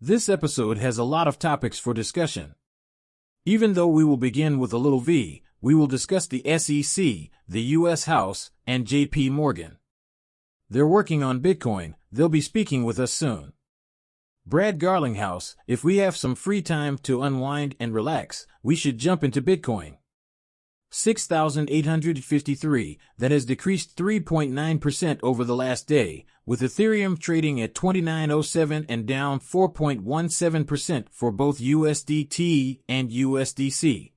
This episode has a lot of topics for discussion. Even though we will begin with a little V, we will discuss the SEC, the U.S. House, and J.P. Morgan. They're working on Bitcoin. They'll be speaking with us soon. Brad Garlinghouse, if we have some free time to unwind and relax, we should jump into Bitcoin. 6,853, that has decreased 3.9% over the last day, with Ethereum trading at 2907 and down 4.17% for both USDT and USDC.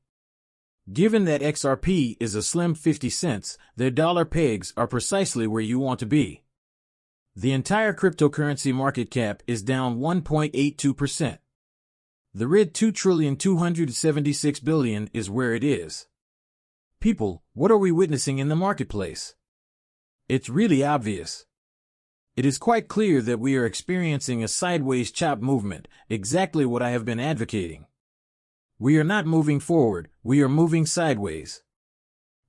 Given that XRP is a slim 50 cents, their dollar pegs are precisely where you want to be. The entire cryptocurrency market cap is down 1.82%. The red $2.276 trillion is where it is. People, what are we witnessing in the marketplace? It's really obvious. It is quite clear that we are experiencing a sideways chop movement, exactly what I have been advocating. We are not moving forward, we are moving sideways.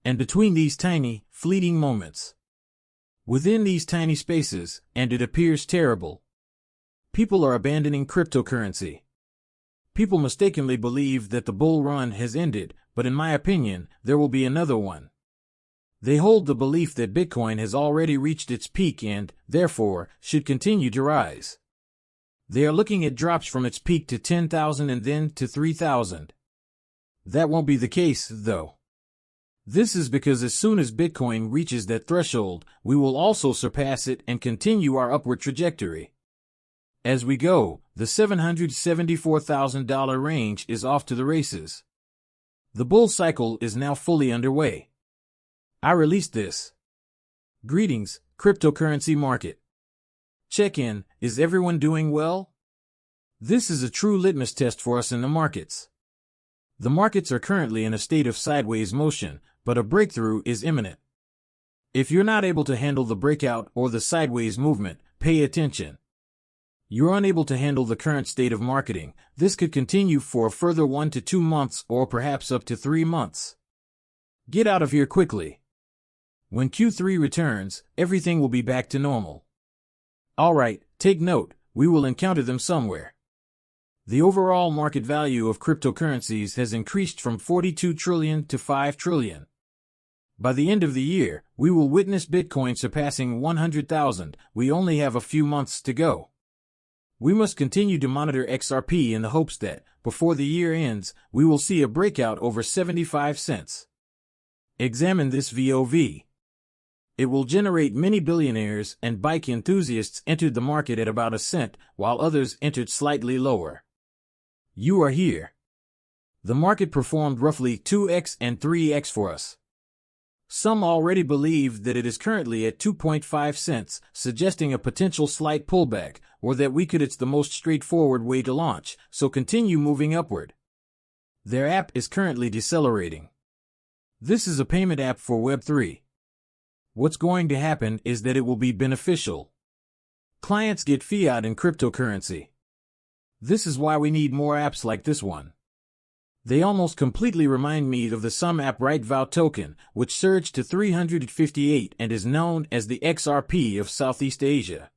And between these tiny, fleeting moments, within these tiny spaces, and it appears terrible, people are abandoning cryptocurrency. People mistakenly believe that the bull run has ended, but in my opinion, there will be another one. They hold the belief that Bitcoin has already reached its peak and, therefore, should continue to rise. They are looking at drops from its peak to 10,000 and then to 3,000. That won't be the case, though. This is because as soon as Bitcoin reaches that threshold, we will also surpass it and continue our upward trajectory. As we go, the $774,000 range is off to the races. The bull cycle is now fully underway. I released this. Greetings, cryptocurrency market. Check-in, is everyone doing well? This is a true litmus test for us in the markets. The markets are currently in a state of sideways motion, but a breakthrough is imminent. If you're not able to handle the breakout or the sideways movement, pay attention. You're unable to handle the current state of marketing. This could continue for a further 1 to 2 months or perhaps up to 3 months. Get out of here quickly. When Q3 returns, everything will be back to normal. Alright, take note, we will encounter them somewhere. The overall market value of cryptocurrencies has increased from 42 trillion to 5 trillion. By the end of the year, we will witness Bitcoin surpassing 100,000. We only have a few months to go. We must continue to monitor XRP in the hopes that, before the year ends, we will see a breakout over 75 cents. Examine this VOV. It will generate many billionaires and bike enthusiasts entered the market at about a cent, while others entered slightly lower. You are here. The market performed roughly 2x and 3x for us. Some already believe that it is currently at 2.5 cents, suggesting a potential slight pullback, or that it's the most straightforward way to launch, so continue moving upward. Their app is currently decelerating. This is a payment app for Web3. What's going to happen is that it will be beneficial. Clients get fiat in cryptocurrency. This is why we need more apps like this one. They almost completely remind me of the Sum app Vale token, which surged to 358 and is known as the XRP of Southeast Asia.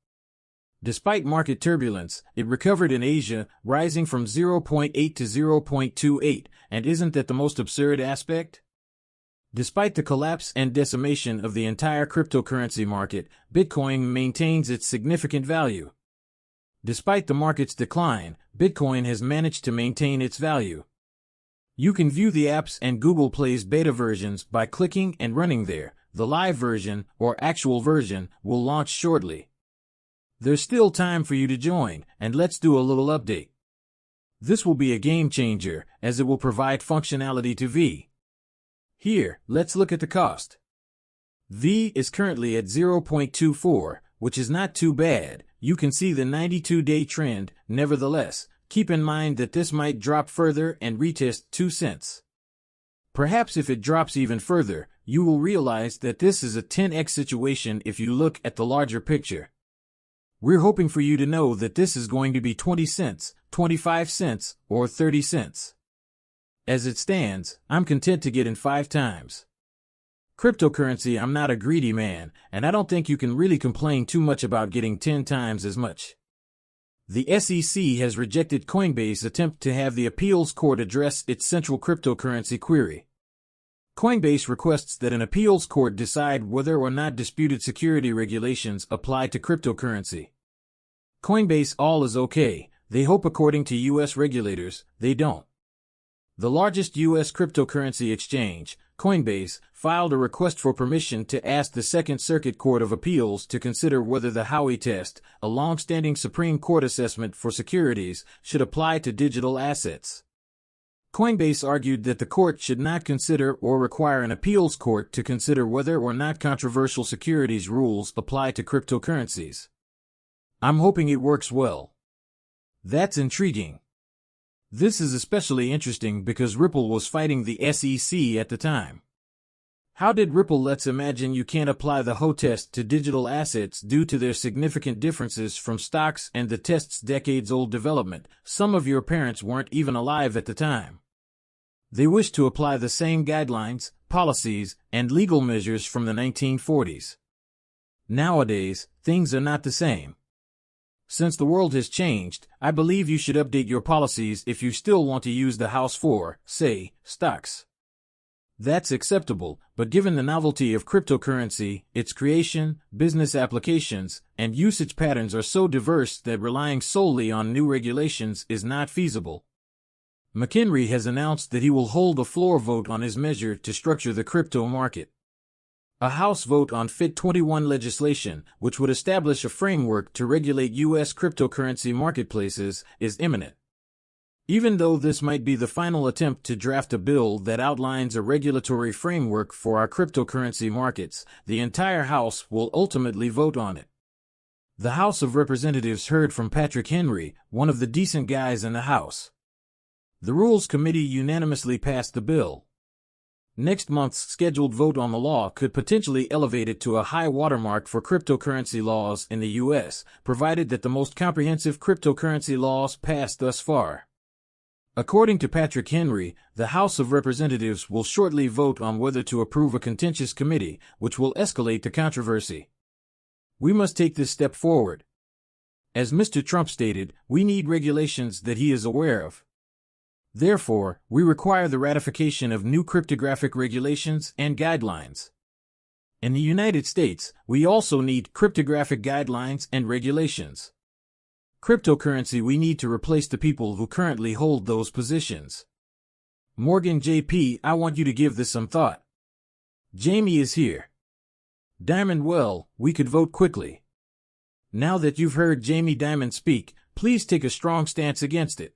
Despite market turbulence, it recovered in Asia, rising from 0.8 to 0.28, and isn't that the most absurd aspect? Despite the collapse and decimation of the entire cryptocurrency market, Bitcoin maintains its significant value. Despite the market's decline, Bitcoin has managed to maintain its value. You can view the apps and Google Play's beta versions by clicking and running there. The live version, or actual version, will launch shortly. There's still time for you to join, and let's do a little update. This will be a game changer, as it will provide functionality to V. Here, let's look at the cost. V is currently at 0.24, which is not too bad. You can see the 92-day trend. Nevertheless, keep in mind that this might drop further and retest 2 cents. Perhaps if it drops even further, you will realize that this is a 10x situation if you look at the larger picture. We're hoping for you to know that this is going to be 20 cents, 25 cents, or 30 cents. As it stands, I'm content to get in 5 times. Cryptocurrency, I'm not a greedy man, and I don't think you can really complain too much about getting 10 times as much. The SEC has rejected Coinbase's attempt to have the appeals court address its central cryptocurrency query. Coinbase requests that an appeals court decide whether or not disputed security regulations apply to cryptocurrency. Coinbase all is okay. They hope, according to U.S. regulators, they don't. The largest U.S. cryptocurrency exchange, Coinbase, filed a request for permission to ask the Second Circuit Court of Appeals to consider whether the Howey test, a long-standing Supreme Court assessment for securities, should apply to digital assets. Coinbase argued that the court should not consider or require an appeals court to consider whether or not controversial securities rules apply to cryptocurrencies. I'm hoping it works well. That's intriguing. This is especially interesting because Ripple was fighting the SEC at the time. How did Ripple? Let's imagine you can't apply the Howey test to digital assets due to their significant differences from stocks and the test's decades-old development. Some of your parents weren't even alive at the time. They wish to apply the same guidelines, policies, and legal measures from the 1940s. Nowadays, things are not the same. Since the world has changed, I believe you should update your policies if you still want to use the house for, say, stocks. That's acceptable, but given the novelty of cryptocurrency, its creation, business applications, and usage patterns are so diverse that relying solely on new regulations is not feasible. McHenry has announced that he will hold a floor vote on his measure to structure the crypto market. A House vote on FIT21 legislation, which would establish a framework to regulate U.S. cryptocurrency marketplaces, is imminent. Even though this might be the final attempt to draft a bill that outlines a regulatory framework for our cryptocurrency markets, the entire House will ultimately vote on it. The House of Representatives heard from Patrick Henry, one of the decent guys in the House. The Rules Committee unanimously passed the bill. Next month's scheduled vote on the law could potentially elevate it to a high watermark for cryptocurrency laws in the U.S., provided that the most comprehensive cryptocurrency laws passed thus far. According to Patrick Henry, the House of Representatives will shortly vote on whether to approve a contentious committee, which will escalate the controversy. We must take this step forward. As Mr. Trump stated, we need regulations that he is aware of. Therefore, we require the ratification of new cryptographic regulations and guidelines. In the United States, we also need cryptographic guidelines and regulations. Cryptocurrency, we need to replace the people who currently hold those positions. Morgan JP, I want you to give this some thought. Jamie is here. Diamond, well, we could vote quickly. Now that you've heard Jamie Dimon speak, please take a strong stance against it.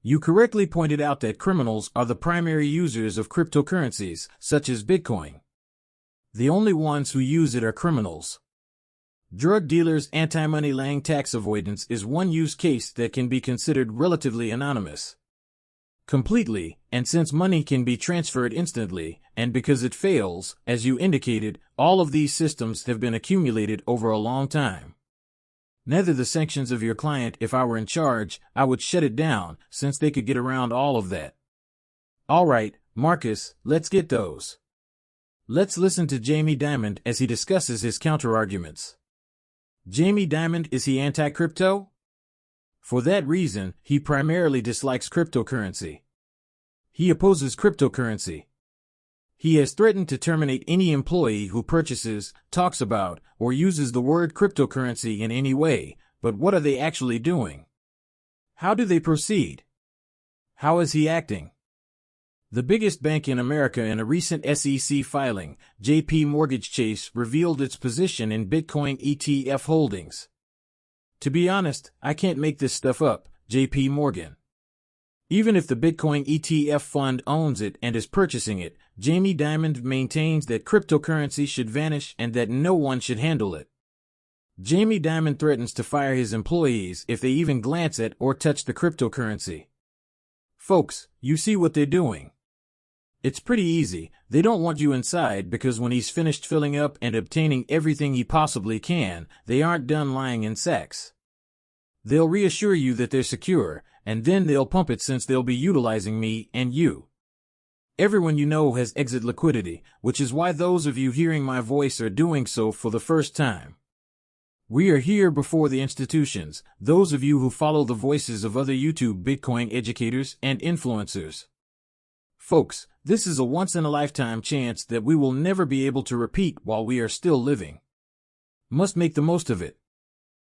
You correctly pointed out that criminals are the primary users of cryptocurrencies, such as Bitcoin. The only ones who use it are criminals. Drug dealers' anti-money laundering tax avoidance is one use case that can be considered relatively anonymous. Completely, and since money can be transferred instantly, and because it fails, as you indicated, all of these systems have been accumulated over a long time. Neither the sanctions of your client. If I were in charge, I would shut it down, since they could get around all of that. All right, Marcus, let's get those. Let's listen to Jamie Dimon as he discusses his counter-arguments. Jamie Dimon, is he anti-crypto? For that reason, he primarily dislikes cryptocurrency. He opposes cryptocurrency. He has threatened to terminate any employee who purchases, talks about, or uses the word cryptocurrency in any way, but what are they actually doing? How do they proceed? How is he acting? The biggest bank in America, in a recent SEC filing, JP Morgan Chase, revealed its position in Bitcoin ETF holdings. To be honest, I can't make this stuff up, JP Morgan. Even if the Bitcoin ETF fund owns it and is purchasing it, Jamie Dimon maintains that cryptocurrency should vanish and that no one should handle it. Jamie Dimon threatens to fire his employees if they even glance at or touch the cryptocurrency. Folks, you see what they're doing. It's pretty easy. They don't want you inside because when he's finished filling up and obtaining everything he possibly can, they aren't done lying in sacks. They'll reassure you that they're secure, and then they'll pump it since they'll be utilizing me and you. Everyone you know has exit liquidity, which is why those of you hearing my voice are doing so for the first time. We are here before the institutions, those of you who follow the voices of other YouTube Bitcoin educators and influencers. Folks, this is a once-in-a-lifetime chance that we will never be able to repeat while we are still living. Must make the most of it.